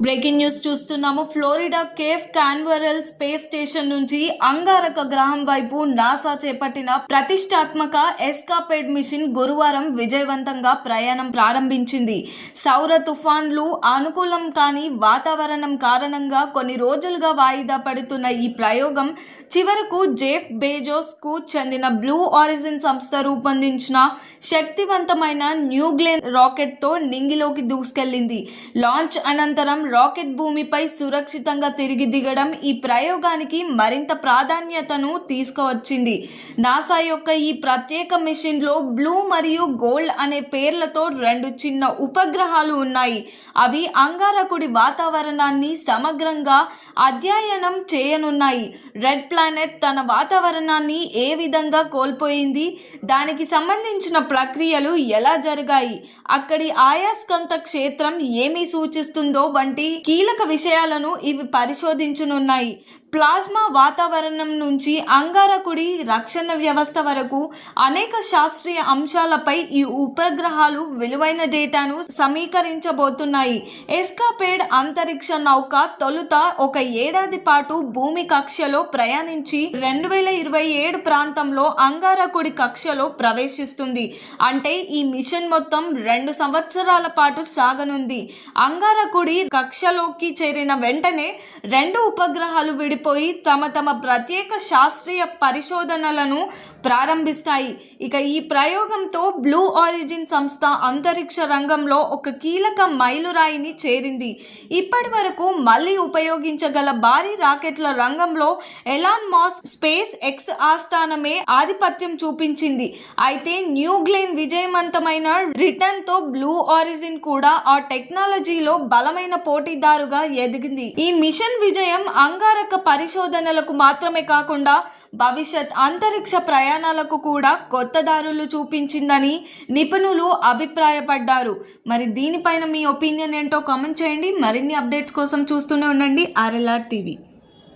Breaking news చూస్తున్నాము. Florida Cape కాన్వెరల్ space station నుంచి అంగారక గ్రహం వైపు నాసా చేపట్టిన ప్రతిష్టాత్మక ఎస్కాపేడ్ మిషన్ గురువారం విజయవంతంగా ప్రయాణం ప్రారంభించింది. సౌర తుఫాన్లు, అనుకూలం కాని వాతావరణం కారణంగా కొన్ని రోజులుగా వాయిదా పడుతున్న ఈ ప్రయోగం చివరకు జెఫ్ బెజోస్ కు చెందిన బ్లూ ఆరిజిన్ సంస్థ రూపొందించిన శక్తివంతమైన న్యూ గ్లెన్ రాకెట్ తో నింగిలోకి దూసుకెళ్లింది. లాంచ్ అనంతరం రాకెట్ భూమిపై సురక్షితంగా తిరిగి దిగడం ఈ ప్రయోగానికి మరింత ప్రాధాన్యతను తీసుకువచ్చింది. నాసా యొక్క ఈ ప్రత్యేక మిషన్లో బ్లూ మరియు గోల్డ్ అనే పేర్లతో 2 చిన్న ఉపగ్రహాలు ఉన్నాయి. అవి అంగారకుడి వాతావరణాన్ని సమగ్రంగా అధ్యయనం చేయనున్నాయి. రెడ్ ప్లానెట్ తన వాతావరణాన్ని ఏ విధంగా కోల్పోయింది, దానికి సంబంధించిన ప్రక్రియలు ఎలా జరిగాయి, అక్కడి అయస్కాంత క్షేత్రం ఏమి సూచిస్తుందో వంటి కీలక విషయాలను ఇవి పరిశోధించనున్నాయి. ప్లాస్మా వాతావరణం నుంచి అంగారకుడి రక్షణ వ్యవస్థ వరకు అనేక శాస్త్రీయ అంశాలపై ఈ ఉపగ్రహాలు విలువైన డేటాను సమీకరించబోతున్నాయి. ఎస్కాపేడ్ అంతరిక్ష నౌక తొలుత 1 ఏడాది పాటు భూమి కక్షలో ప్రయాణించి 2027 ప్రాంతంలో అంగారకుడి కక్షలో ప్రవేశిస్తుంది. అంటే ఈ మిషన్ మొత్తం 2 సంవత్సరాల పాటు సాగనుంది. అంగారకుడి కక్షలోకి చేరిన వెంటనే 2 ఉపగ్రహాలు విడిపోయి తమ ప్రత్యేక శాస్త్రీయ పరిశోధనలను ప్రారంభిస్తాయి. ఇక ఈ ప్రయోగంతో బ్లూ ఆరిజిన్ సంస్థ అంతరిక్ష రంగంలో ఒక కీలక మైలురాయిని చేరింది. ఇప్పటి వరకు మళ్ళీ ఉపయోగించగల భారీ రాకెట్ల రంగంలో ఎలాన్ మస్క్ స్పేస్ ఎక్స్ ఆస్థానమే ఆధిపత్యం చూపించింది. అయితే న్యూ గ్లెన్ విజయవంతమైన రిటర్న్ తో బ్లూ ఆరిజిన్ కూడా ఆ టెక్నాలజీలో బలమైన పోటీదారుగా ఎదిగింది. ఈ మిషన్ విజయం అంగారక పరిశోధనలకు మాత్రమే కాకుండా భవిష్యత్ అంతరిక్ష ప్రయాణాలకు కూడా కొత్త దారులు చూపించిందని నిపుణులు అభిప్రాయపడ్డారు. మరి దీనిపైన మీ ఒపీనియన్ ఏంటో కామెంట్ చేయండి. మరిన్ని అప్డేట్స్ కోసం చూస్తూనే ఉండండి RLR TV.